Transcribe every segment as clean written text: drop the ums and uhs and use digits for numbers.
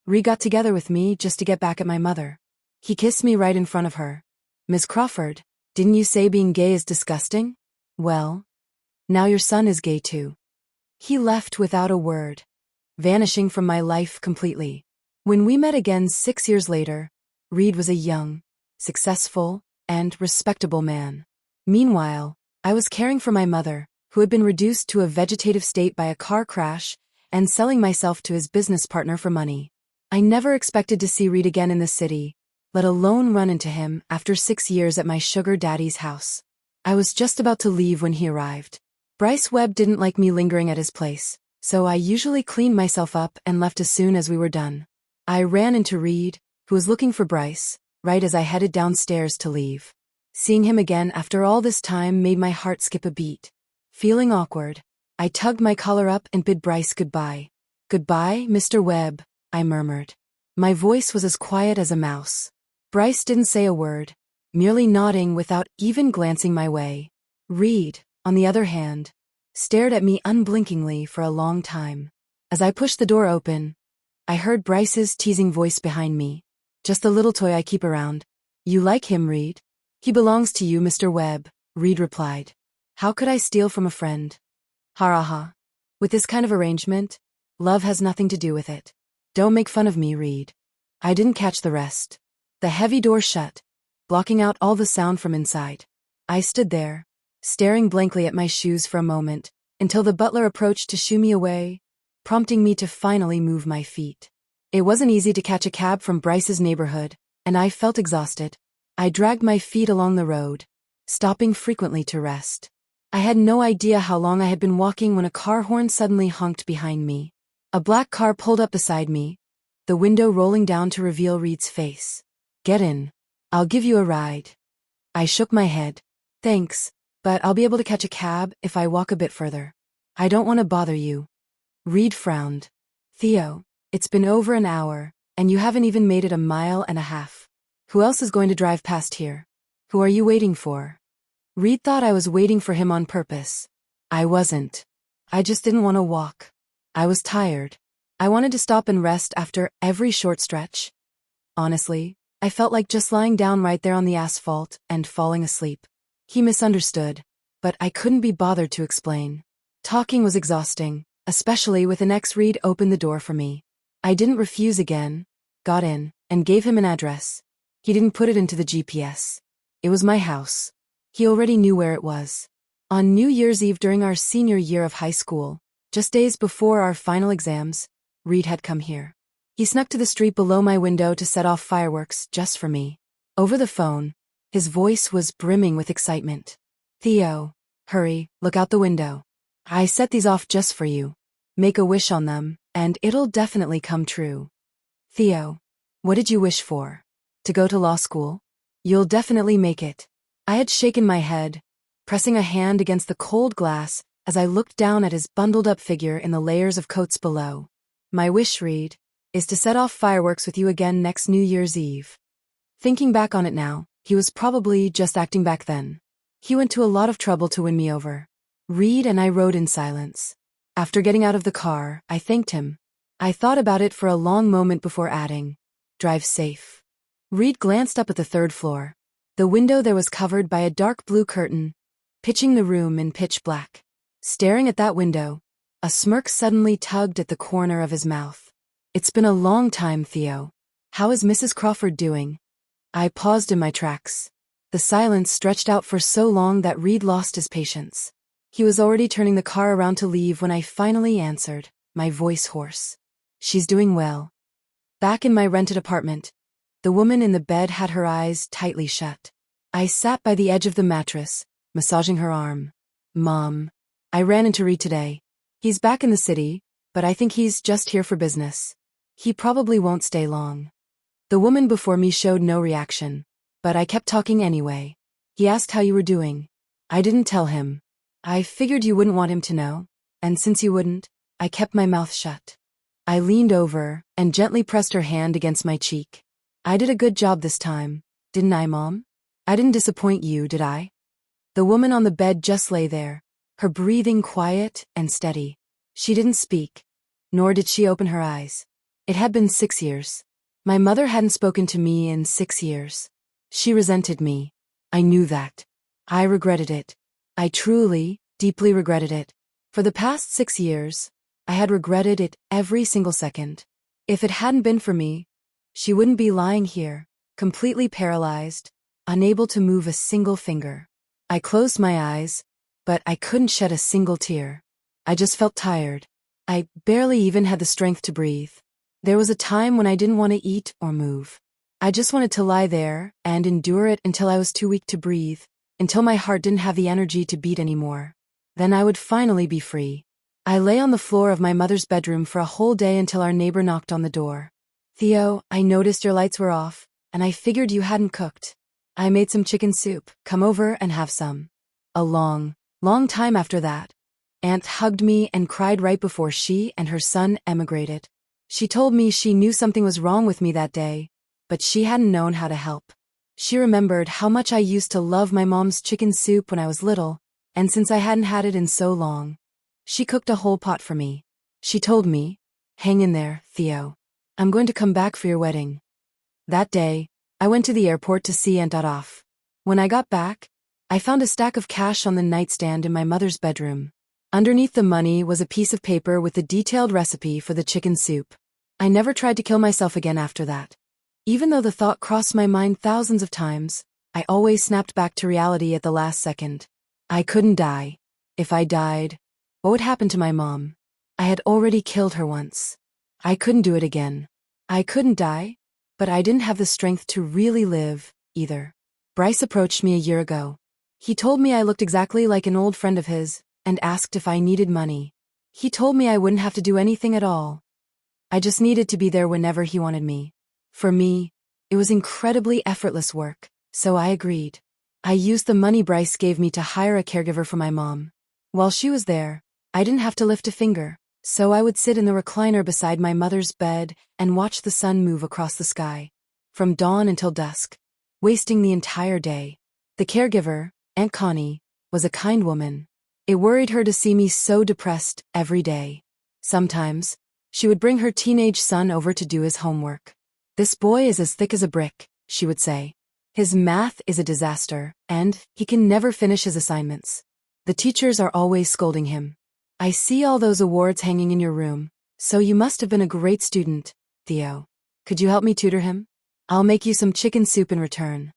Reed got together with me just to get back at my mother. He kissed me right in front of her. Miss Crawford, didn't you say being gay is disgusting? Well, now your son is gay too. He left without a word, vanishing from my life completely. When we met again 6 years later, Reed was a young, successful, and respectable man. Meanwhile, I was caring for my mother, who had been reduced to a vegetative state by a car crash, and selling myself to his business partner for money. I never expected to see Reed again in the city, let alone run into him after 6 years at my sugar daddy's house. I was just about to leave when he arrived. Bryce Webb didn't like me lingering at his place, so I usually cleaned myself up and left as soon as we were done. I ran into Reed, who was looking for Bryce, right as I headed downstairs to leave. Seeing him again after all this time made my heart skip a beat. Feeling awkward, I tugged my collar up and bid Bryce goodbye. "Goodbye, Mr. Webb," I murmured. My voice was as quiet as a mouse. Bryce didn't say a word, merely nodding without even glancing my way. Reed, on the other hand, stared at me unblinkingly for a long time. As I pushed the door open, I heard Bryce's teasing voice behind me. "Just the little toy I keep around. You like him, Reed?" "He belongs to you, Mr. Webb," Reed replied. "How could I steal from a friend?" Ha. With this kind of arrangement, love has nothing to do with it. Don't make fun of me, Reed. I didn't catch the rest. The heavy door shut, blocking out all the sound from inside. I stood there, staring blankly at my shoes for a moment, until the butler approached to shoo me away, prompting me to finally move my feet. It wasn't easy to catch a cab from Bryce's neighborhood, and I felt exhausted. I dragged my feet along the road, stopping frequently to rest. I had no idea how long I had been walking when a car horn suddenly honked behind me. A black car pulled up beside me, the window rolling down to reveal Reed's face. "Get in. I'll give you a ride." I shook my head. "Thanks, but I'll be able to catch a cab if I walk a bit further. I don't want to bother you." Reed frowned. "Theo, it's been over an hour, and you haven't even made it a mile and a half. Who else is going to drive past here? Who are you waiting for?" Reed thought I was waiting for him on purpose. I wasn't. I just didn't want to walk. I was tired. I wanted to stop and rest after every short stretch. Honestly, I felt like just lying down right there on the asphalt and falling asleep. He misunderstood, but I couldn't be bothered to explain. Talking was exhausting, especially with an ex. Reed opened the door for me. I didn't refuse again, got in, and gave him an address. He didn't put it into the GPS. It was my house. He already knew where it was. On New Year's Eve during our senior year of high school, just days before our final exams, Reed had come here. He snuck to the street below my window to set off fireworks just for me. Over the phone, his voice was brimming with excitement. "Theo, hurry, look out the window. I set these off just for you. Make a wish on them, and it'll definitely come true." "Theo, what did you wish for? To go to law school? You'll definitely make it." I had shaken my head, pressing a hand against the cold glass as I looked down at his bundled-up figure in the layers of coats below. "My wish, Reed, is to set off fireworks with you again next New Year's Eve." Thinking back on it now, he was probably just acting back then. He went to a lot of trouble to win me over. Reed and I rode in silence. After getting out of the car, I thanked him. I thought about it for a long moment before adding, "Drive safe." Reed glanced up at the 3rd floor. The window there was covered by a dark blue curtain, pitching the room in pitch black. Staring at that window, a smirk suddenly tugged at the corner of his mouth. "It's been a long time, Theo. How is Mrs. Crawford doing?" I paused in my tracks. The silence stretched out for so long that Reed lost his patience. He was already turning the car around to leave when I finally answered, my voice hoarse. "She's doing well." Back in my rented apartment, the woman in the bed had her eyes tightly shut. I sat by the edge of the mattress, massaging her arm. "Mom, I ran into Reed today. He's back in the city, but I think he's just here for business. He probably won't stay long." The woman before me showed no reaction, but I kept talking anyway. "He asked how you were doing. I didn't tell him. I figured you wouldn't want him to know, and since you wouldn't, I kept my mouth shut." I leaned over and gently pressed her hand against my cheek. "I did a good job this time, didn't I, Mom? I didn't disappoint you, did I?" The woman on the bed just lay there, her breathing quiet and steady. She didn't speak, nor did she open her eyes. It had been 6 years. My mother hadn't spoken to me in 6 years. She resented me. I knew that. I regretted it. I truly, deeply regretted it. For the past 6 years, I had regretted it every single second. If it hadn't been for me, she wouldn't be lying here, completely paralyzed, unable to move a single finger. I closed my eyes, but I couldn't shed a single tear. I just felt tired. I barely even had the strength to breathe. There was a time when I didn't want to eat or move. I just wanted to lie there and endure it until I was too weak to breathe, until my heart didn't have the energy to beat anymore. Then I would finally be free. I lay on the floor of my mother's bedroom for a whole day until our neighbor knocked on the door. "Theo, I noticed your lights were off, and I figured you hadn't cooked. I made some chicken soup. Come over and have some." A long time after that, Aunt hugged me and cried right before she and her son emigrated. She told me she knew something was wrong with me that day, but she hadn't known how to help. She remembered how much I used to love my mom's chicken soup when I was little, and since I hadn't had it in so long, she cooked a whole pot for me. She told me, "Hang in there, Theo. I'm going to come back for your wedding." That day, I went to the airport to see Aunt off. When I got back, I found a stack of cash on the nightstand in my mother's bedroom. Underneath the money was a piece of paper with a detailed recipe for the chicken soup. I never tried to kill myself again after that. Even though the thought crossed my mind thousands of times, I always snapped back to reality at the last second. I couldn't die. If I died, what would happen to my mom? I had already killed her once. I couldn't do it again. I couldn't die, but I didn't have the strength to really live, either. Bryce approached me a year ago. He told me I looked exactly like an old friend of his, and asked if I needed money. He told me I wouldn't have to do anything at all. I just needed to be there whenever he wanted me. For me, it was incredibly effortless work, so I agreed. I used the money Bryce gave me to hire a caregiver for my mom. While she was there, I didn't have to lift a finger. So I would sit in the recliner beside my mother's bed and watch the sun move across the sky, from dawn until dusk, wasting the entire day. The caregiver, Aunt Connie, was a kind woman. It worried her to see me so depressed every day. Sometimes, she would bring her teenage son over to do his homework. "This boy is as thick as a brick," she would say. "His math is a disaster, and he can never finish his assignments. The teachers are always scolding him. I see all those awards hanging in your room, so you must have been a great student, Theo. Could you help me tutor him? I'll make you some chicken soup in return."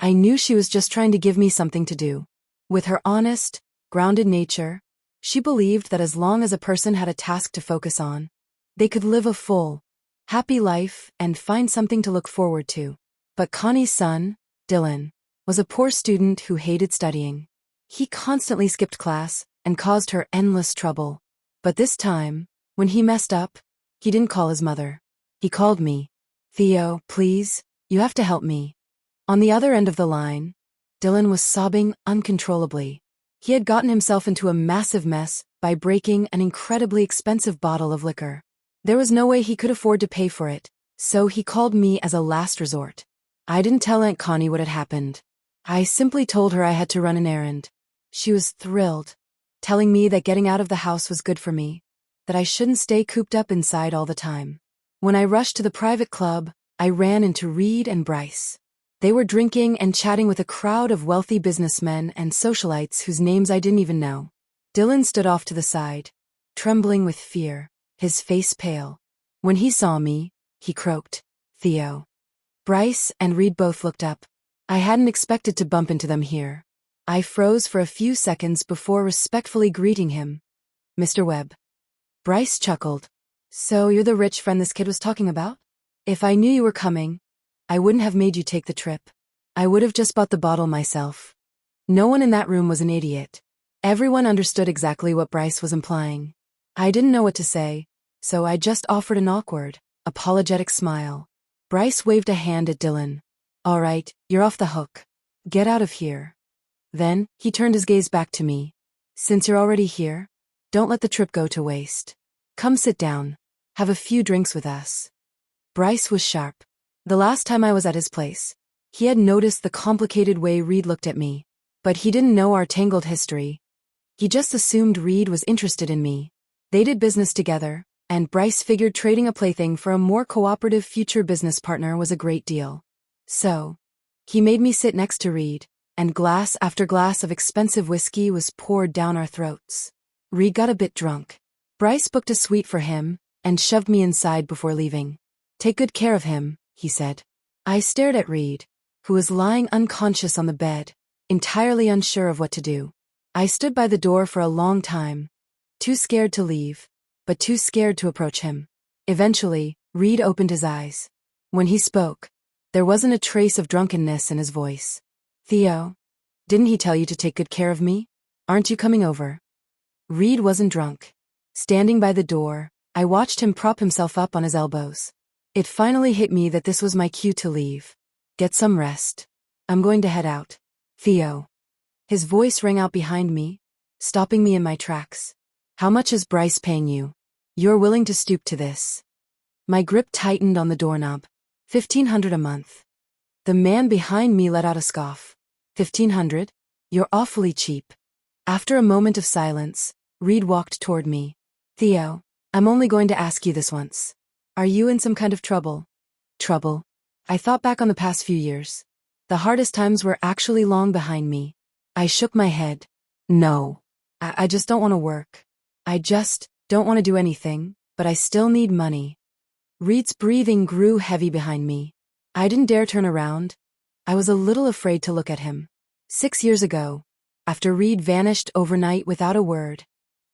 I knew she was just trying to give me something to do. With her honest, grounded nature, she believed that as long as a person had a task to focus on, they could live a full, happy life and find something to look forward to. But Connie's son, Dylan, was a poor student who hated studying. He constantly skipped class and caused her endless trouble. But this time, when he messed up, he didn't call his mother. He called me. "Theo, please, you have to help me." On the other end of the line, Dylan was sobbing uncontrollably. He had gotten himself into a massive mess by breaking an incredibly expensive bottle of liquor. There was no way he could afford to pay for it, so he called me as a last resort. I didn't tell Aunt Connie what had happened. I simply told her I had to run an errand. She was thrilled, telling me that getting out of the house was good for me, that I shouldn't stay cooped up inside all the time. When I rushed to the private club, I ran into Reed and Bryce. They were drinking and chatting with a crowd of wealthy businessmen and socialites whose names I didn't even know. Dylan stood off to the side, trembling with fear, his face pale. When he saw me, he croaked, "Theo." Bryce and Reed both looked up. I hadn't expected to bump into them here. I froze for a few seconds before respectfully greeting him. "Mr. Webb." Bryce chuckled. "So you're the rich friend this kid was talking about? If I knew you were coming, I wouldn't have made you take the trip. I would have just bought the bottle myself." No one in that room was an idiot. Everyone understood exactly what Bryce was implying. I didn't know what to say, so I just offered an awkward, apologetic smile. Bryce waved a hand at Dylan. "All right, you're off the hook. Get out of here." Then, he turned his gaze back to me. "Since you're already here, don't let the trip go to waste. Come sit down. Have a few drinks with us." Bryce was sharp. The last time I was at his place, he had noticed the complicated way Reed looked at me. But he didn't know our tangled history. He just assumed Reed was interested in me. They did business together, and Bryce figured trading a plaything for a more cooperative future business partner was a great deal. So, he made me sit next to Reed, and glass after glass of expensive whiskey was poured down our throats. Reed got a bit drunk. Bryce booked a suite for him, and shoved me inside before leaving. "Take good care of him," he said. I stared at Reed, who was lying unconscious on the bed, entirely unsure of what to do. I stood by the door for a long time, too scared to leave, but too scared to approach him. Eventually, Reed opened his eyes. When he spoke, there wasn't a trace of drunkenness in his voice. "Theo, didn't he tell you to take good care of me? Aren't you coming over?" Reed wasn't drunk. Standing by the door, I watched him prop himself up on his elbows. It finally hit me that this was my cue to leave. "Get some rest. I'm going to head out. Theo." His voice rang out behind me, stopping me in my tracks. "How much is Bryce paying you? You're willing to stoop to this?" My grip tightened on the doorknob. $1,500 a month. The man behind me let out a scoff. $1,500? You're awfully cheap." After a moment of silence, Reed walked toward me. "Theo, I'm only going to ask you this once. Are you in some kind of trouble?" Trouble? I thought back on the past few years. The hardest times were actually long behind me. I shook my head. "No. I just don't want to work. I just don't want to do anything, but I still need money." Reed's breathing grew heavy behind me. I didn't dare turn around. I was a little afraid to look at him. 6 years ago, after Reed vanished overnight without a word,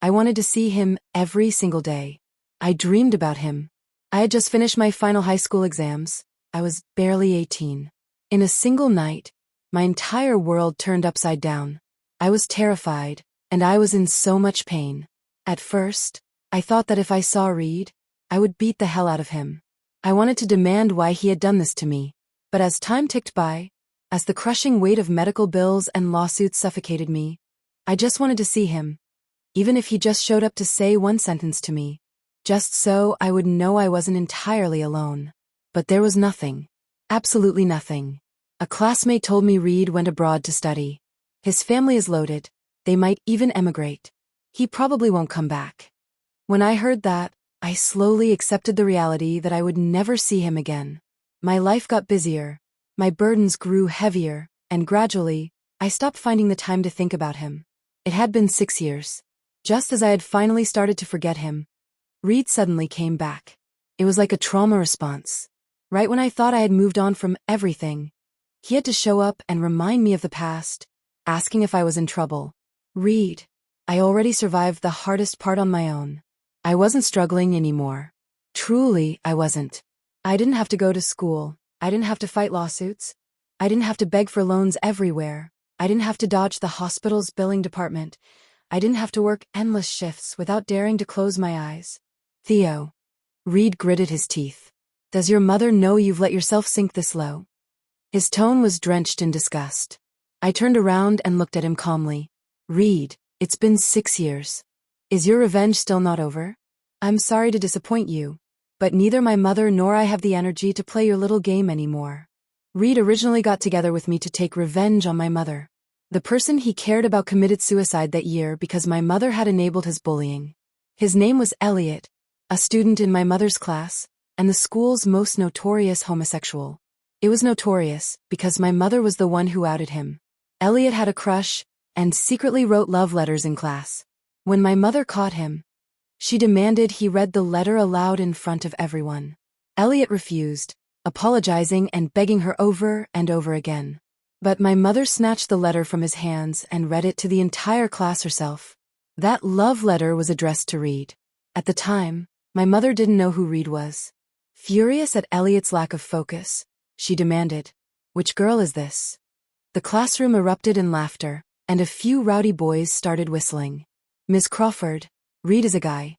I wanted to see him every single day. I dreamed about him. I had just finished my final high school exams. I was barely 18. In a single night, my entire world turned upside down. I was terrified, and I was in so much pain. At first, I thought that if I saw Reed, I would beat the hell out of him. I wanted to demand why he had done this to me. But as time ticked by, as the crushing weight of medical bills and lawsuits suffocated me, I just wanted to see him. Even if he just showed up to say one sentence to me. Just so I would know I wasn't entirely alone. But there was nothing. Absolutely nothing. A classmate told me Reed went abroad to study. His family is loaded. They might even emigrate. He probably won't come back. When I heard that, I slowly accepted the reality that I would never see him again. My life got busier. My burdens grew heavier, and gradually, I stopped finding the time to think about him. It had been 6 years. Just as I had finally started to forget him, Reed suddenly came back. It was like a trauma response. Right when I thought I had moved on from everything, he had to show up and remind me of the past, asking if I was in trouble. "Reed, I already survived the hardest part on my own. I wasn't struggling anymore. Truly, I wasn't. I didn't have to go to school. I didn't have to fight lawsuits. I didn't have to beg for loans everywhere. I didn't have to dodge the hospital's billing department. I didn't have to work endless shifts without daring to close my eyes." "Theo." Reed gritted his teeth. "Does your mother know you've let yourself sink this low?" His tone was drenched in disgust. I turned around and looked at him calmly. "Reed, it's been 6 years. Is your revenge still not over? I'm sorry to disappoint you, but neither my mother nor I have the energy to play your little game anymore." Reed originally got together with me to take revenge on my mother. The person he cared about committed suicide that year because my mother had enabled his bullying. His name was Elliot, a student in my mother's class, and the school's most notorious homosexual. It was notorious because my mother was the one who outed him. Elliot had a crush and secretly wrote love letters in class. When my mother caught him, she demanded he read the letter aloud in front of everyone. Elliot refused, apologizing and begging her over and over again. But my mother snatched the letter from his hands and read it to the entire class herself. That love letter was addressed to Reed. At the time, my mother didn't know who Reed was. Furious at Elliot's lack of focus, she demanded, "Which girl is this?" The classroom erupted in laughter, and a few rowdy boys started whistling. "Miss Crawford, Reed is a guy."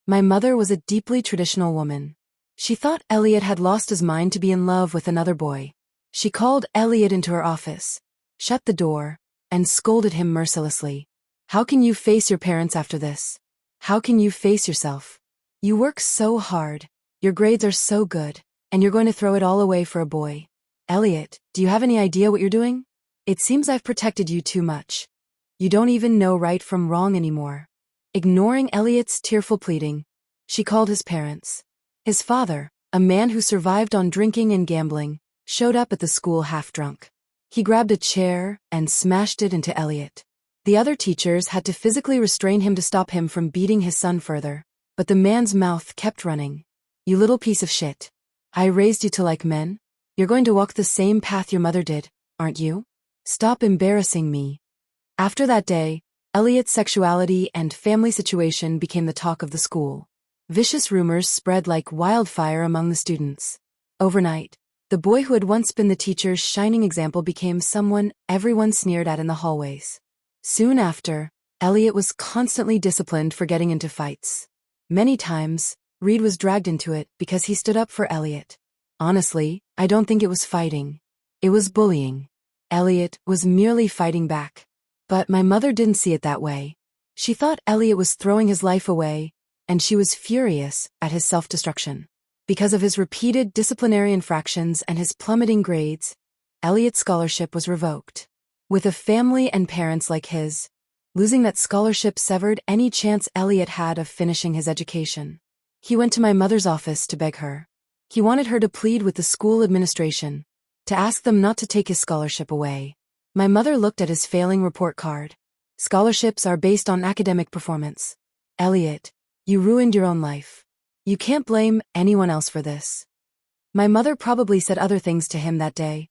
My mother was a deeply traditional woman. She thought Elliot had lost his mind to be in love with another boy. She called Elliot into her office, shut the door, and scolded him mercilessly. "How can you face your parents after this? How can you face yourself? You work so hard, your grades are so good, and you're going to throw it all away for a boy. Elliot, do you have any idea what you're doing? It seems I've protected you too much. You don't even know right from wrong anymore." Ignoring Elliot's tearful pleading, She called his parents. His father, a man who survived on drinking and gambling, showed up at the school half drunk. He grabbed a chair and smashed it into Elliot. The other teachers had to physically restrain him to stop him from beating his son further, but the man's mouth kept running. You little piece of shit. I raised you to like men? You're going to walk the same path your mother did, aren't you? Stop embarrassing me. After that day, Elliot's sexuality and family situation became the talk of the school. Vicious rumors spread like wildfire among the students. Overnight, the boy who had once been the teacher's shining example became someone everyone sneered at in the hallways. Soon after, Elliot was constantly disciplined for getting into fights. Many times, Reed was dragged into it because he stood up for Elliot. Honestly, I don't think it was fighting. It was bullying. Elliot was merely fighting back. But my mother didn't see it that way. She thought Elliot was throwing his life away, and she was furious at his self-destruction. Because of his repeated disciplinary infractions and his plummeting grades, Elliot's scholarship was revoked. With a family and parents like his, losing that scholarship severed any chance Elliot had of finishing his education. He went to my mother's office to beg her. He wanted her to plead with the school administration, to ask them not to take his scholarship away. My mother looked at his failing report card. Scholarships are based on academic performance. Elliot, you ruined your own life. You can't blame anyone else for this. My mother probably said other things to him that day.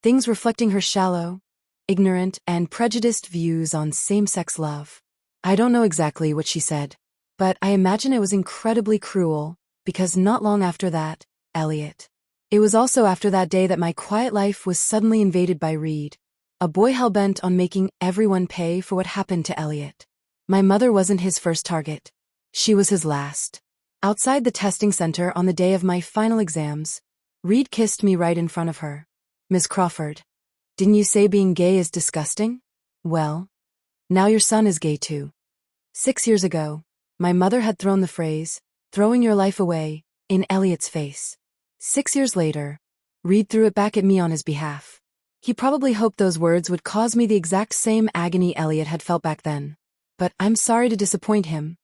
Things reflecting her shallow, ignorant, and prejudiced views on same-sex love. I don't know exactly what she said, but I imagine it was incredibly cruel, because not long after that, Elliot. It was also after that day that my quiet life was suddenly invaded by Reed, a boy hell-bent on making everyone pay for what happened to Elliot. My mother wasn't his first target. She was his last. Outside the testing center on the day of my final exams, Reed kissed me right in front of her. Ms. Crawford, didn't you say being gay is disgusting? Well, now your son is gay too. 6 years ago, my mother had thrown the phrase, throwing your life away, in Elliot's face. 6 years later, Reed threw it back at me on his behalf. He probably hoped those words would cause me the exact same agony Elliot had felt back then. But I'm sorry to disappoint him.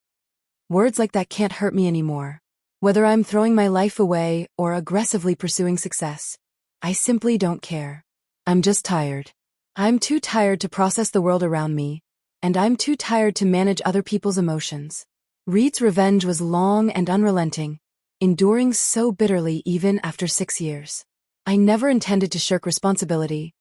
Words like that can't hurt me anymore. Whether I'm throwing my life away or aggressively pursuing success, I simply don't care. I'm just tired. I'm too tired to process the world around me, and I'm too tired to manage other people's emotions. Reed's revenge was long and unrelenting, enduring so bitterly even after 6 years. I never intended to shirk responsibility.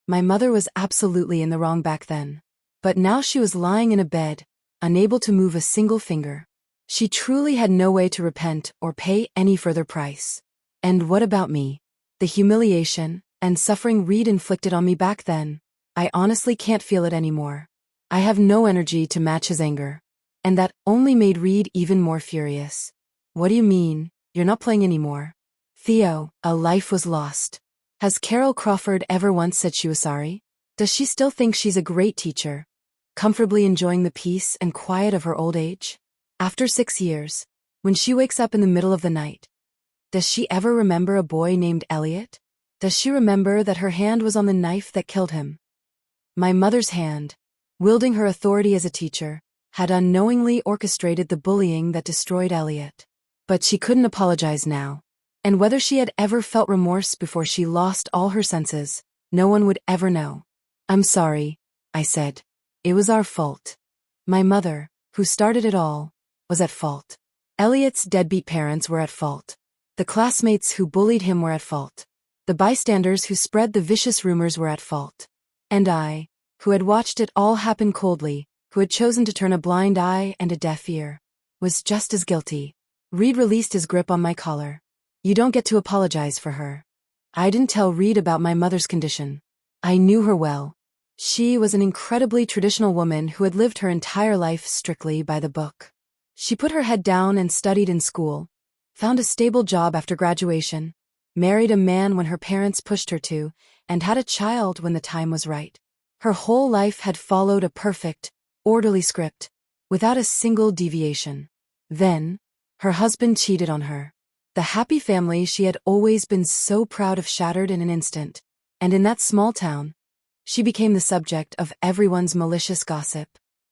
My mother was absolutely in the wrong back then. But now she was lying in a bed, unable to move a single finger. She truly had no way to repent or pay any further price. And what about me? The humiliation and suffering Reed inflicted on me back then, I honestly can't feel it anymore. I have no energy to match his anger. And that only made Reed even more furious. What do you mean, you're not playing anymore? Theo, a life was lost. Has Carol Crawford ever once said she was sorry? Does she still think she's a great teacher, comfortably enjoying the peace and quiet of her old age? After 6 years, when she wakes up in the middle of the night, does she ever remember a boy named Elliot? Does she remember that her hand was on the knife that killed him? My mother's hand, wielding her authority as a teacher, had unknowingly orchestrated the bullying that destroyed Elliot. But she couldn't apologize now. And whether she had ever felt remorse before she lost all her senses, no one would ever know. I'm sorry, I said. It was our fault. My mother, who started it all, was at fault. Elliot's deadbeat parents were at fault. The classmates who bullied him were at fault. The bystanders who spread the vicious rumors were at fault. And I, who had watched it all happen coldly, who had chosen to turn a blind eye and a deaf ear, was just as guilty. Reed released his grip on my collar. You don't get to apologize for her. I didn't tell Reed about my mother's condition. I knew her well. She was an incredibly traditional woman who had lived her entire life strictly by the book. She put her head down and studied in school, found a stable job after graduation, married a man when her parents pushed her to, and had a child when the time was right. Her whole life had followed a perfect, orderly script, without a single deviation. Then, her husband cheated on her. The happy family she had always been so proud of shattered in an instant, and in that small town, she became the subject of everyone's malicious gossip.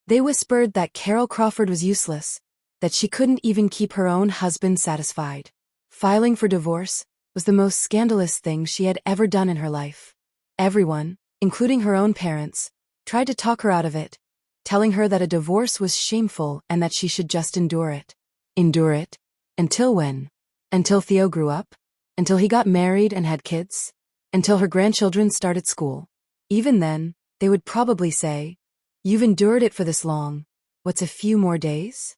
They whispered that Carol Crawford was useless, that she couldn't even keep her own husband satisfied. Filing for divorce was the most scandalous thing she had ever done in her life. Everyone, including her own parents, tried to talk her out of it, telling her that a divorce was shameful and that she should just endure it. Endure it? Until when? Until Theo grew up? Until he got married and had kids? Until her grandchildren started school? Even then, they would probably say, "You've endured it for this long. What's a few more days?"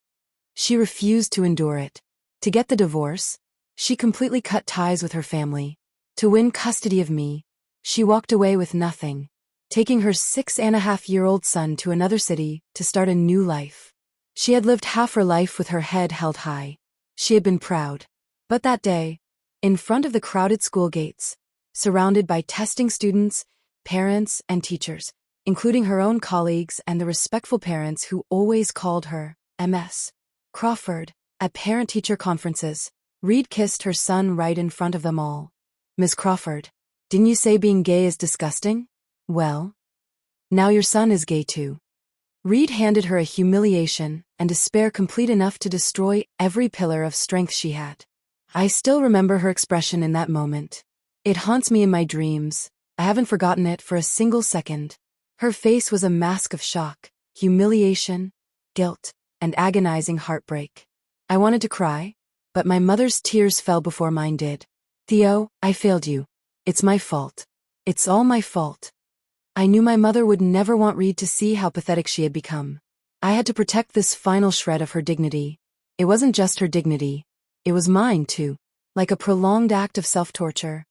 She refused to endure it. To get the divorce, she completely cut ties with her family. To win custody of me, she walked away with nothing, taking her 6.5-year-old son to another city to start a new life. She had lived half her life with her head held high. She had been proud. But that day, in front of the crowded school gates, surrounded by testing students, parents, and teachers, including her own colleagues and the respectful parents who always called her Ms. Crawford, at parent-teacher conferences, Reed kissed her son right in front of them all. "Ms. Crawford, didn't you say being gay is disgusting? Well, now your son is gay too." Reed handed her a humiliation and despair complete enough to destroy every pillar of strength she had. I still remember her expression in that moment. It haunts me in my dreams. I haven't forgotten it for a single second. Her face was a mask of shock, humiliation, guilt, and agonizing heartbreak. I wanted to cry, but my mother's tears fell before mine did. "Theo, I failed you. It's my fault. It's all my fault." I knew my mother would never want Reed to see how pathetic she had become. I had to protect this final shred of her dignity. It wasn't just her dignity. It was mine, too. Like a prolonged act of self-torture.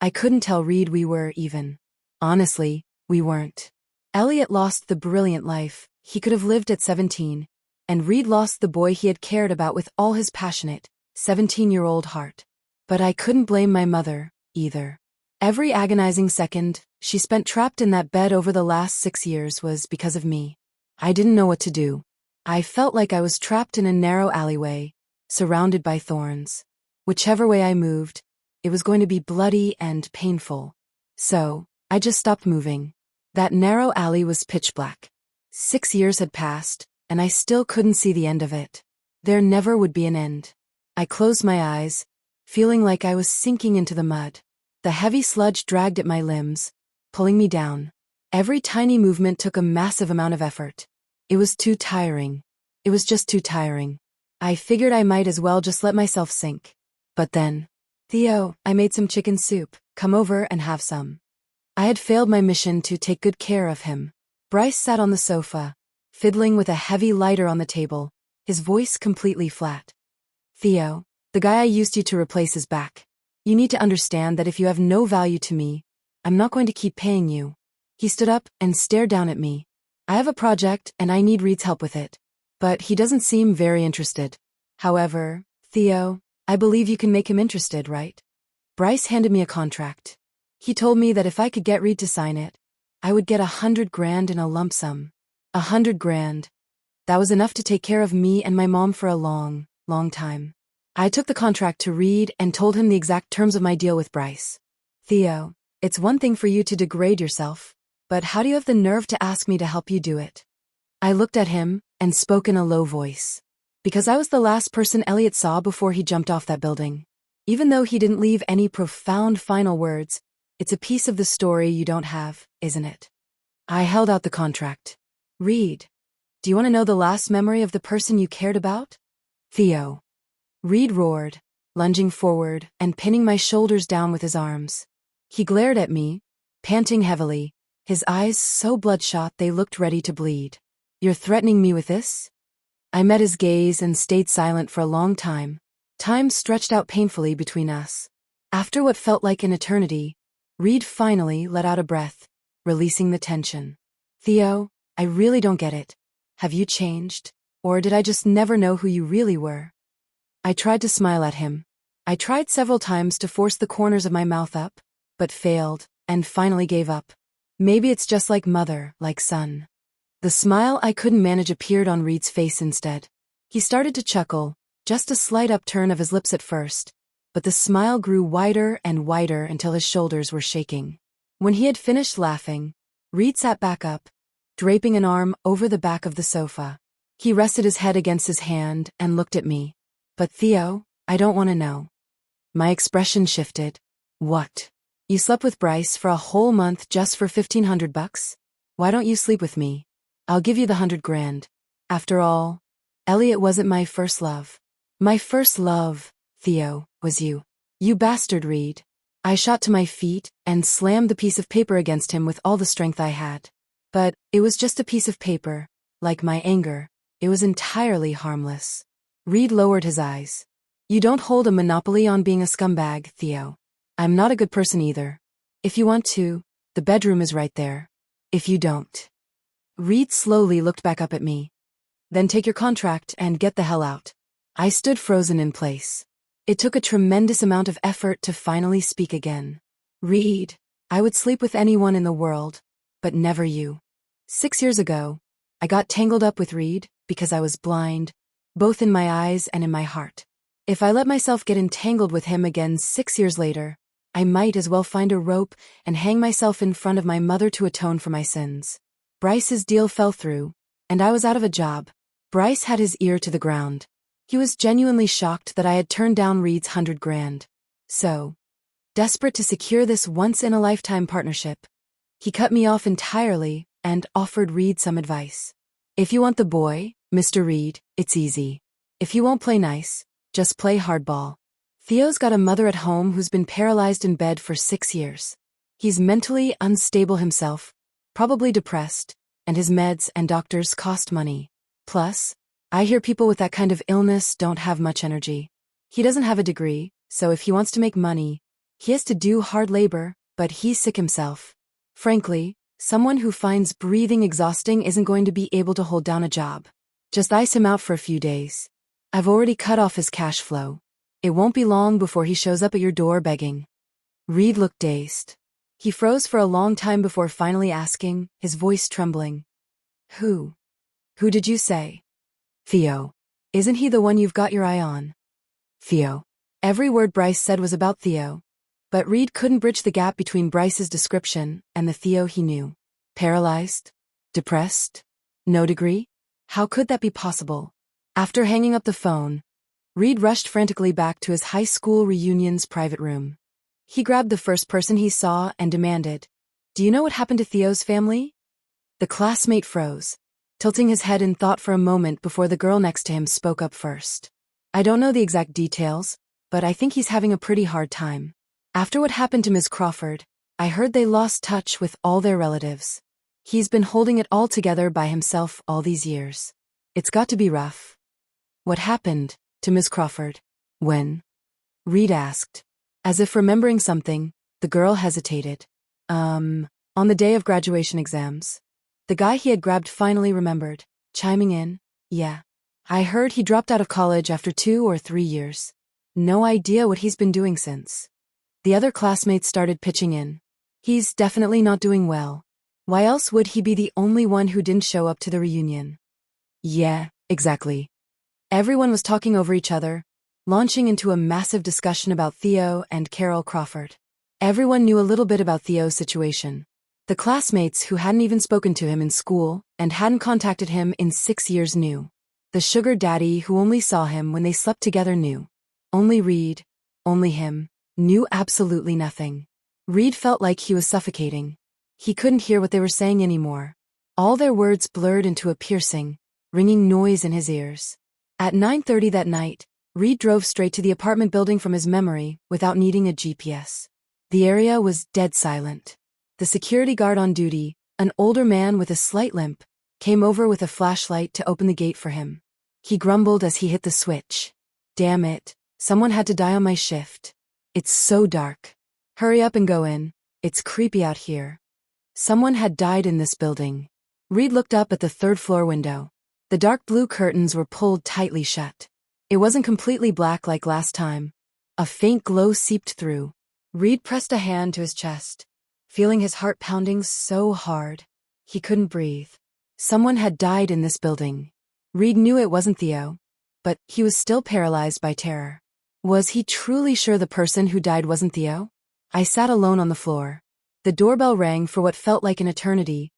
I couldn't tell Reed we were even. Honestly, we weren't. Elliot lost the brilliant life he could have lived at 17, and Reed lost the boy he had cared about with all his passionate, 17-year-old heart. But I couldn't blame my mother, either. Every agonizing second she spent trapped in that bed over the last 6 years was because of me. I didn't know what to do. I felt like I was trapped in a narrow alleyway, surrounded by thorns. Whichever way I moved, it was going to be bloody and painful. So, I just stopped moving. That narrow alley was pitch black. 6 years had passed, and I still couldn't see the end of it. There never would be an end. I closed my eyes, feeling like I was sinking into the mud. The heavy sludge dragged at my limbs, pulling me down. Every tiny movement took a massive amount of effort. It was too tiring. It was just too tiring. I figured I might as well just let myself sink. But then, "Theo, I made some chicken soup. Come over and have some." I had failed my mission to take good care of him. Bryce sat on the sofa, fiddling with a heavy lighter on the table, his voice completely flat. "Theo, the guy I used you to replace is back. You need to understand that if you have no value to me, I'm not going to keep paying you." He stood up and stared down at me. "I have a project and I need Reed's help with it. But he doesn't seem very interested. However, Theo, I believe you can make him interested, right?" Bryce handed me a contract. He told me that if I could get Reed to sign it, I would get 100 grand in a lump sum. 100 grand. That was enough to take care of me and my mom for a long, long time. I took the contract to Reed and told him the exact terms of my deal with Bryce. "Theo, it's one thing for you to degrade yourself, but how do you have the nerve to ask me to help you do it?" I looked at him and spoke in a low voice. Because I was the last person Elliot saw before he jumped off that building. Even though he didn't leave any profound final words, it's a piece of the story you don't have, isn't it? I held out the contract. "Reed, do you want to know the last memory of the person you cared about?" "Theo." Reed roared, lunging forward and pinning my shoulders down with his arms. He glared at me, panting heavily, his eyes so bloodshot they looked ready to bleed. "You're threatening me with this?" I met his gaze and stayed silent for a long time. Time stretched out painfully between us. After what felt like an eternity, Reed finally let out a breath, releasing the tension. "Theo, I really don't get it. Have you changed? Or did I just never know who you really were?" I tried to smile at him. I tried several times to force the corners of my mouth up, but failed, and finally gave up. Maybe it's just like mother, like son. The smile I couldn't manage appeared on Reed's face instead. He started to chuckle, just a slight upturn of his lips at first, but the smile grew wider and wider until his shoulders were shaking. When he had finished laughing, Reed sat back up, draping an arm over the back of the sofa. He rested his head against his hand and looked at me. But Theo, I don't want to know. My expression shifted. What? You slept with Bryce for a whole month just for $1,500? Why don't you sleep with me? I'll give you the $100,000. After all, Elliot wasn't my first love. My first love, Theo, was you. You bastard, Reed. I shot to my feet and slammed the piece of paper against him with all the strength I had. But it was just a piece of paper. Like my anger, it was entirely harmless. Reed lowered his eyes. You don't hold a monopoly on being a scumbag, Theo. I'm not a good person either. If you want to, the bedroom is right there. If you don't. Reed slowly looked back up at me. Then take your contract and get the hell out. I stood frozen in place. It took a tremendous amount of effort to finally speak again. Reed, I would sleep with anyone in the world, but never you. 6 years ago, I got tangled up with Reed because I was blind, both in my eyes and in my heart. If I let myself get entangled with him again 6 years later, I might as well find a rope and hang myself in front of my mother to atone for my sins. Bryce's deal fell through, and I was out of a job. Bryce had his ear to the ground. He was genuinely shocked that I had turned down Reed's $100,000. So, desperate to secure this once-in-a-lifetime partnership, he cut me off entirely and offered Reed some advice. If you want the boy, Mr. Reed, it's easy. If you won't play nice, just play hardball. Theo's got a mother at home who's been paralyzed in bed for 6 years. He's mentally unstable himself, probably depressed, and his meds and doctors cost money. Plus, I hear people with that kind of illness don't have much energy. He doesn't have a degree, so if he wants to make money, he has to do hard labor, but he's sick himself. Frankly, someone who finds breathing exhausting isn't going to be able to hold down a job. Just ice him out for a few days. I've already cut off his cash flow. It won't be long before he shows up at your door begging. Reed looked dazed. He froze for a long time before finally asking, his voice trembling. Who? Who did you say? Theo. Isn't he the one you've got your eye on? Theo. Every word Bryce said was about Theo. But Reed couldn't bridge the gap between Bryce's description and the Theo he knew. Paralyzed? Depressed? No degree? How could that be possible? After hanging up the phone, Reed rushed frantically back to his high school reunion's private room. He grabbed the first person he saw and demanded, Do you know what happened to Theo's family? The classmate froze, tilting his head in thought for a moment before the girl next to him spoke up first. I don't know the exact details, but I think he's having a pretty hard time. After what happened to Ms. Crawford, I heard they lost touch with all their relatives. He's been holding it all together by himself all these years. It's got to be rough. What happened to Ms. Crawford? When? Reed asked. As if remembering something, the girl hesitated. On the day of graduation exams. The guy he had grabbed finally remembered, chiming in, Yeah. I heard he dropped out of college after 2 or 3 years. No idea what he's been doing since. The other classmates started pitching in. He's definitely not doing well. Why else would he be the only one who didn't show up to the reunion? Yeah, exactly. Everyone was talking over each other, launching into a massive discussion about Theo and Carol Crawford. Everyone knew a little bit about Theo's situation. The classmates who hadn't even spoken to him in school and hadn't contacted him in 6 years knew. The sugar daddy who only saw him when they slept together knew. Only Reed, only him, knew absolutely nothing. Reed felt like he was suffocating. He couldn't hear what they were saying anymore. All their words blurred into a piercing, ringing noise in his ears. At 9:30 that night, Reed drove straight to the apartment building from his memory without needing a GPS. The area was dead silent. The security guard on duty, an older man with a slight limp, came over with a flashlight to open the gate for him. He grumbled as he hit the switch. Damn it, someone had to die on my shift. It's so dark. Hurry up and go in. It's creepy out here. Someone had died in this building. Reed looked up at the third-floor window. The dark blue curtains were pulled tightly shut. It wasn't completely black like last time. A faint glow seeped through. Reed pressed a hand to his chest, feeling his heart pounding so hard. He couldn't breathe. Someone had died in this building. Reed knew it wasn't Theo, but he was still paralyzed by terror. Was he truly sure the person who died wasn't Theo? I sat alone on the floor. The doorbell rang for what felt like an eternity,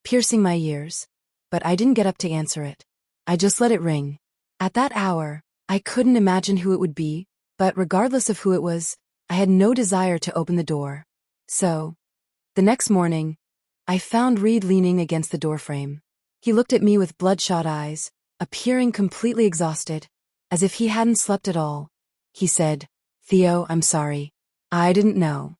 piercing my ears, but I didn't get up to answer it. I just let it ring. At that hour, I couldn't imagine who it would be, but regardless of who it was, I had no desire to open the door. So, the next morning, I found Reed leaning against the doorframe. He looked at me with bloodshot eyes, appearing completely exhausted, as if he hadn't slept at all. He said, "Theo, I'm sorry. I didn't know."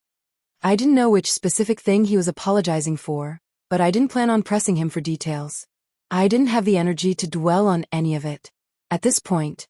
I didn't know which specific thing he was apologizing for, but I didn't plan on pressing him for details. I didn't have the energy to dwell on any of it. At this point,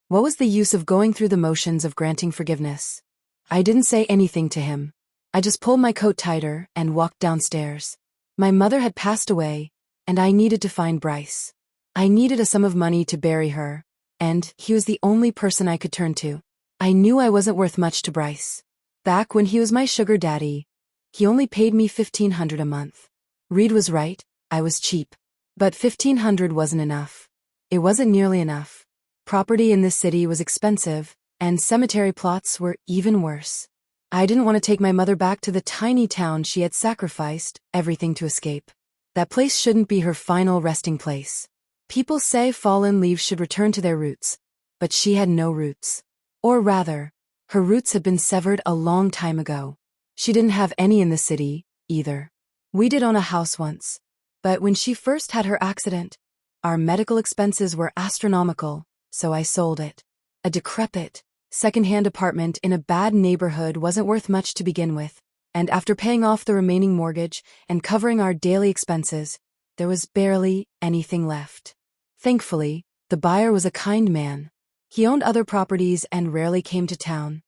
what was the use of going through the motions of granting forgiveness? I didn't say anything to him. I just pulled my coat tighter and walked downstairs. My mother had passed away, and I needed to find Bryce. I needed a sum of money to bury her, and he was the only person I could turn to. I knew I wasn't worth much to Bryce. Back when he was my sugar daddy, he only paid me $1,500 a month. Reed was right, I was cheap. But $1,500 wasn't enough. It wasn't nearly enough. Property in this city was expensive, and cemetery plots were even worse. I didn't want to take my mother back to the tiny town she had sacrificed everything to escape. That place shouldn't be her final resting place. People say fallen leaves should return to their roots, but she had no roots. Or rather, her roots had been severed a long time ago. She didn't have any in the city, either. We did own a house once, but when she first had her accident, our medical expenses were astronomical, so I sold it. A decrepit, second-hand apartment in a bad neighborhood wasn't worth much to begin with, and after paying off the remaining mortgage and covering our daily expenses, there was barely anything left. Thankfully, the buyer was a kind man. He owned other properties and rarely came to town.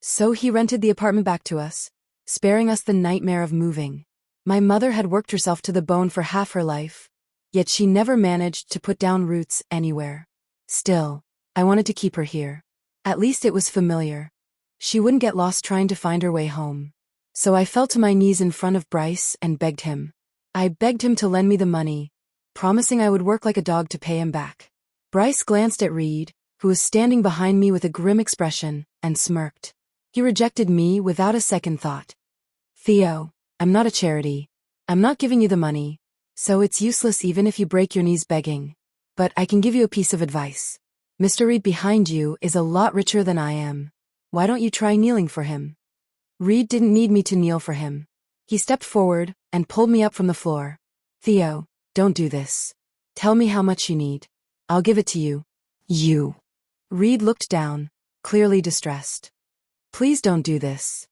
So he rented the apartment back to us, sparing us the nightmare of moving. My mother had worked herself to the bone for half her life, yet she never managed to put down roots anywhere. Still, I wanted to keep her here. At least it was familiar. She wouldn't get lost trying to find her way home. So I fell to my knees in front of Bryce and begged him. I begged him to lend me the money, promising I would work like a dog to pay him back. Bryce glanced at Reed, who was standing behind me with a grim expression, and smirked. He rejected me without a second thought. "Theo, I'm not a charity. I'm not giving you the money, so it's useless even if you break your knees begging. But I can give you a piece of advice. Mr. Reed behind you is a lot richer than I am. Why don't you try kneeling for him?" Reed didn't need me to kneel for him. He stepped forward and pulled me up from the floor. "Theo, don't do this. Tell me how much you need. I'll give it to you." "You." Reed looked down, clearly distressed. "Please don't do this."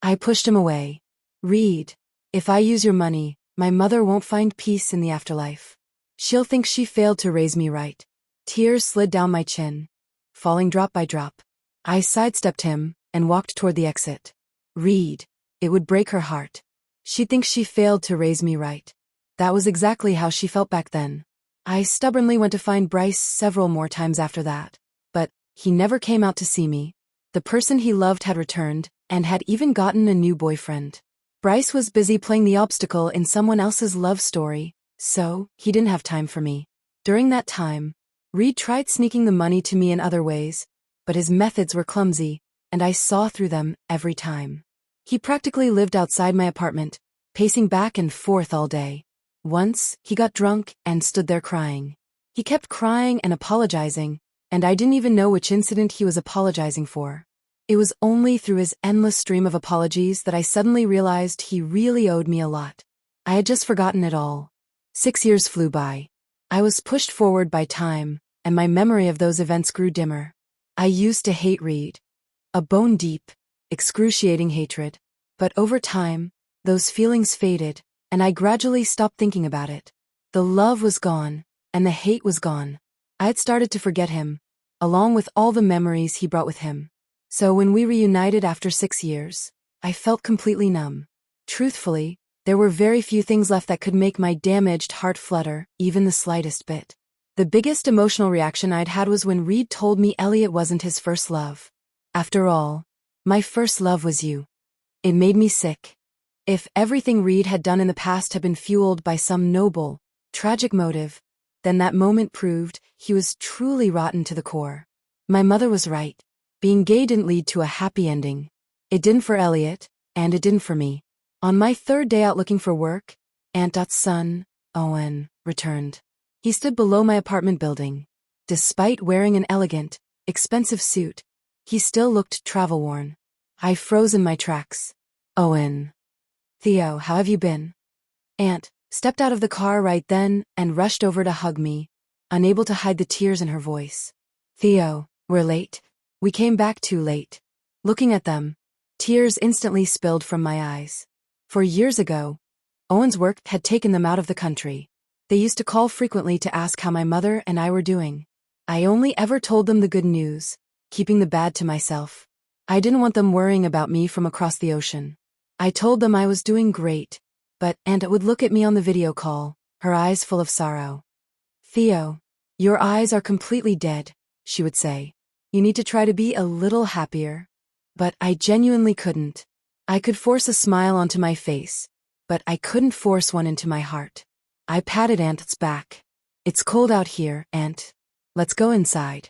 I pushed him away. "Reed, if I use your money, my mother won't find peace in the afterlife. She'll think she failed to raise me right." Tears slid down my chin, falling drop by drop. I sidestepped him and walked toward the exit. "Reed, it would break her heart. She'd think she failed to raise me right." That was exactly how she felt back then. I stubbornly went to find Bryce several more times after that. But he never came out to see me. The person he loved had returned, and had even gotten a new boyfriend. Bryce was busy playing the obstacle in someone else's love story, so he didn't have time for me. During that time, Reed tried sneaking the money to me in other ways, but his methods were clumsy, and I saw through them every time. He practically lived outside my apartment, pacing back and forth all day. Once, he got drunk and stood there crying. He kept crying and apologizing, and I didn't even know which incident he was apologizing for. It was only through his endless stream of apologies that I suddenly realized he really owed me a lot. I had just forgotten it all. 6 years flew by. I was pushed forward by time, and my memory of those events grew dimmer. I used to hate Reed. A bone-deep, excruciating hatred. But over time, those feelings faded, and I gradually stopped thinking about it. The love was gone, and the hate was gone. I had started to forget him, along with all the memories he brought with him. So when we reunited after 6 years, I felt completely numb. Truthfully, there were very few things left that could make my damaged heart flutter, even the slightest bit. The biggest emotional reaction I'd had was when Reed told me Elliot wasn't his first love. After all, my first love was you. It made me sick. If everything Reed had done in the past had been fueled by some noble, tragic motive, then that moment proved he was truly rotten to the core. My mother was right. Being gay didn't lead to a happy ending. It didn't for Elliot, and it didn't for me. On my third day out looking for work, Aunt Dot's son, Owen, returned. He stood below my apartment building. Despite wearing an elegant, expensive suit, he still looked travel-worn. I froze in my tracks. Owen. Theo, how have you been? Aunt stepped out of the car right then and rushed over to hug me, unable to hide the tears in her voice. Theo, we're late. We came back too late. Looking at them, tears instantly spilled from my eyes. For years ago, Owen's work had taken them out of the country. They used to call frequently to ask how my mother and I were doing. I only ever told them the good news, keeping the bad to myself. I didn't want them worrying about me from across the ocean. I told them I was doing great, but Aunt would look at me on the video call, her eyes full of sorrow. Theo, your eyes are completely dead, she would say. You need to try to be a little happier. But I genuinely couldn't. I could force a smile onto my face, but I couldn't force one into my heart. I patted Aunt's back. It's cold out here, Aunt. Let's go inside.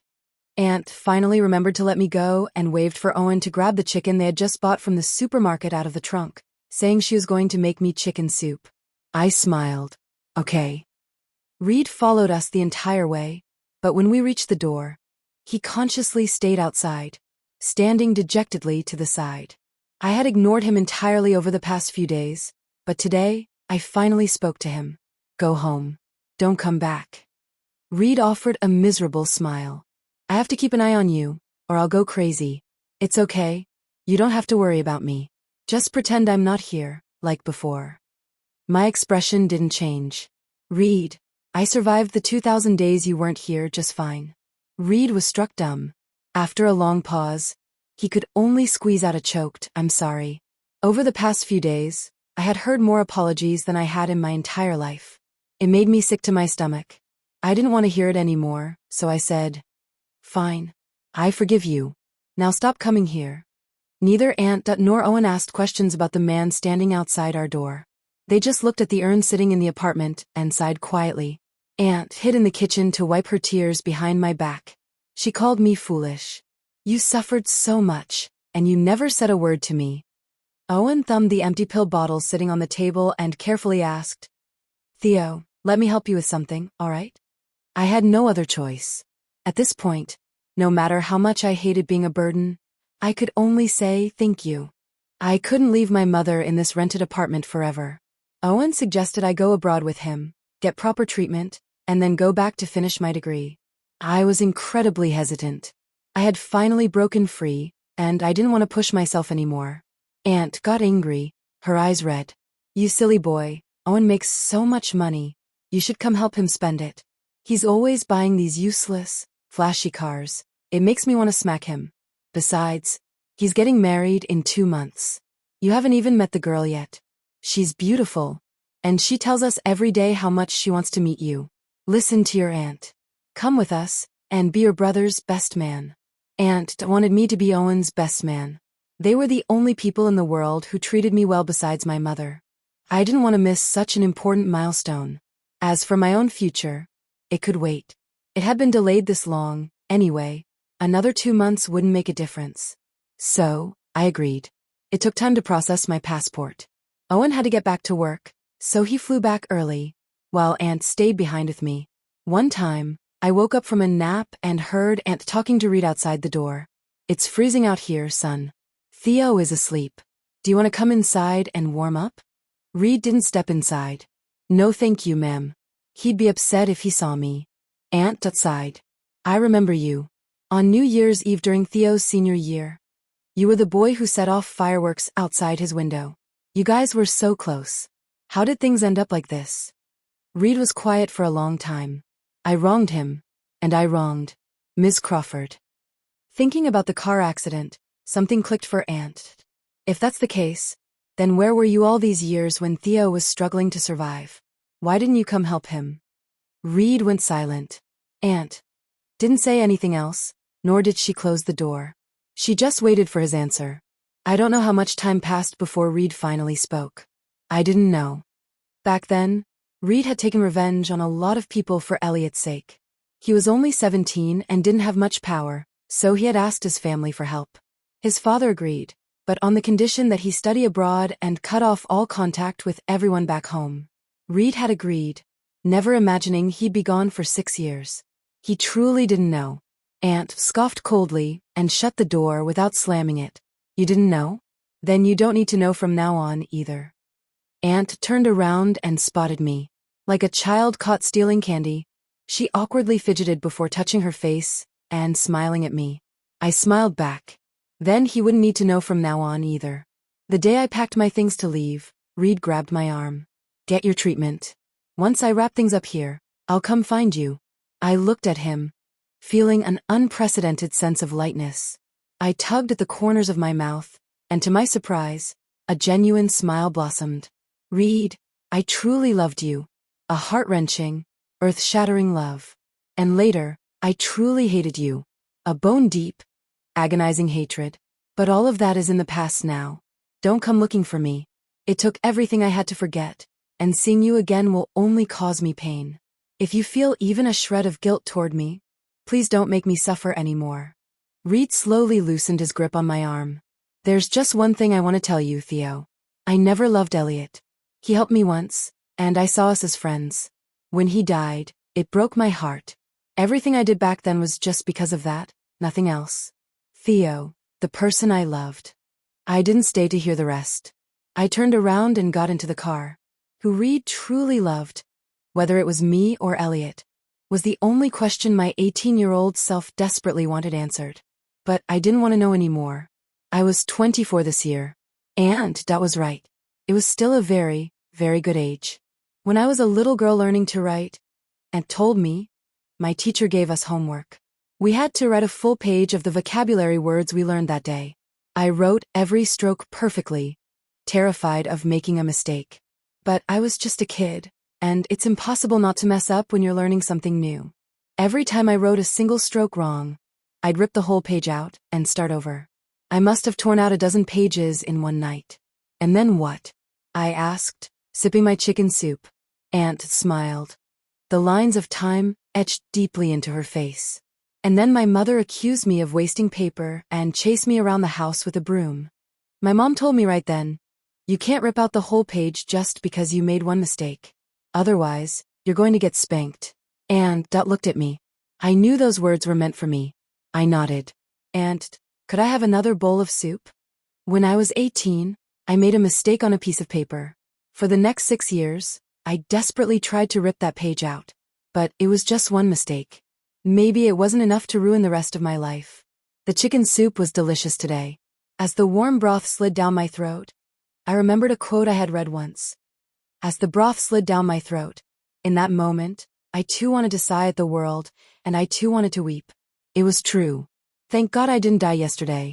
Aunt finally remembered to let me go and waved for Owen to grab the chicken they had just bought from the supermarket out of the trunk, saying she was going to make me chicken soup. I smiled. Okay. Reed followed us the entire way, but when we reached the door, he consciously stayed outside, standing dejectedly to the side. I had ignored him entirely over the past few days, but today, I finally spoke to him. Go home. Don't come back. Reed offered a miserable smile. I have to keep an eye on you, or I'll go crazy. It's okay. You don't have to worry about me. Just pretend I'm not here, like before. My expression didn't change. Reed, I survived the 2,000 days you weren't here just fine. Reed was struck dumb. After a long pause, he could only squeeze out a choked, I'm sorry. Over the past few days, I had heard more apologies than I had in my entire life. It made me sick to my stomach. I didn't want to hear it anymore, so I said, Fine. I forgive you. Now stop coming here. Neither Aunt nor Owen asked questions about the man standing outside our door. They just looked at the urn sitting in the apartment and sighed quietly. Aunt hid in the kitchen to wipe her tears behind my back. She called me foolish. You suffered so much, and you never said a word to me. Owen thumbed the empty pill bottle sitting on the table and carefully asked, Theo, let me help you with something, all right? I had no other choice. At this point, no matter how much I hated being a burden, I could only say thank you. I couldn't leave my mother in this rented apartment forever. Owen suggested I go abroad with him, get proper treatment, and then go back to finish my degree. I was incredibly hesitant. I had finally broken free, and I didn't want to push myself anymore. Aunt got angry, her eyes red. You silly boy, Owen makes so much money. You should come help him spend it. He's always buying these useless, flashy cars. It makes me want to smack him. Besides, he's getting married in 2 months. You haven't even met the girl yet. She's beautiful, and she tells us every day how much she wants to meet you. Listen to your aunt. Come with us, and be your brother's best man. Aunt wanted me to be Owen's best man. They were the only people in the world who treated me well besides my mother. I didn't want to miss such an important milestone. As for my own future, it could wait. It had been delayed this long, anyway. Another 2 months wouldn't make a difference. So, I agreed. It took time to process my passport. Owen had to get back to work, so he flew back early, while Aunt stayed behind with me. One time, I woke up from a nap and heard Aunt talking to Reed outside the door. It's freezing out here, son. Theo is asleep. Do you want to come inside and warm up? Reed didn't step inside. No thank you, ma'am. He'd be upset if he saw me. Aunt sighed. I remember you. On New Year's Eve during Theo's senior year. You were the boy who set off fireworks outside his window. You guys were so close. How did things end up like this? Reed was quiet for a long time. I wronged him, and I wronged Ms. Crawford. Thinking about the car accident, something clicked for Aunt. If that's the case, then where were you all these years when Theo was struggling to survive? Why didn't you come help him? Reed went silent. Aunt didn't say anything else, nor did she close the door. She just waited for his answer. I don't know how much time passed before Reed finally spoke. I didn't know. Back then, Reed had taken revenge on a lot of people for Elliot's sake. He was only 17 and didn't have much power, so he had asked his family for help. His father agreed, but on the condition that he study abroad and cut off all contact with everyone back home. Reed had agreed. never imagining he'd be gone for 6 years. He truly didn't know. Aunt scoffed coldly and shut the door without slamming it. You didn't know? Then you don't need to know from now on either. Aunt turned around and spotted me. Like a child caught stealing candy, she awkwardly fidgeted before touching her face and smiling at me. I smiled back. Then he wouldn't need to know from now on either. The day I packed my things to leave, Reed grabbed my arm. Get your treatment. Once I wrap things up here, I'll come find you. I looked at him, feeling an unprecedented sense of lightness. I tugged at the corners of my mouth, and to my surprise, a genuine smile blossomed. Reed, I truly loved you. A heart-wrenching, earth-shattering love. And later, I truly hated you. A bone-deep, agonizing hatred. But all of that is in the past now. Don't come looking for me. It took everything I had to forget, and seeing you again will only cause me pain. If you feel even a shred of guilt toward me, please don't make me suffer anymore. Reed slowly loosened his grip on my arm. There's just one thing I want to tell you, Theo. I never loved Elliot. He helped me once, and I saw us as friends. When he died, it broke my heart. Everything I did back then was just because of that, nothing else. Theo, the person I loved. I didn't stay to hear the rest. I turned around and got into the car. Who Reed truly loved, whether it was me or Elliot, was the only question my 18-year-old self desperately wanted answered. But I didn't want to know anymore. I was 24 this year. And that was right. It was still a very, very good age. When I was a little girl learning to write, and told me, my teacher gave us homework. We had to write a full page of the vocabulary words we learned that day. I wrote every stroke perfectly, terrified of making a mistake. But I was just a kid, and it's impossible not to mess up when you're learning something new. Every time I wrote a single stroke wrong, I'd rip the whole page out and start over. I must have torn out a dozen pages in one night. And then what? I asked, sipping my chicken soup. Aunt smiled. The lines of time etched deeply into her face. And then my mother accused me of wasting paper and chased me around the house with a broom. My mom told me right then, you can't rip out the whole page just because you made one mistake. Otherwise, you're going to get spanked. And Dot looked at me. I knew those words were meant for me. I nodded. Aunt, could I have another bowl of soup? When I was 18, I made a mistake on a piece of paper. For the next 6 years, I desperately tried to rip that page out. But it was just one mistake. Maybe it wasn't enough to ruin the rest of my life. The chicken soup was delicious today. As the warm broth slid down my throat, I remembered a quote I had read once. As the broth slid down my throat, in that moment, I too wanted to sigh at the world, and I too wanted to weep. It was true. Thank God I didn't die yesterday.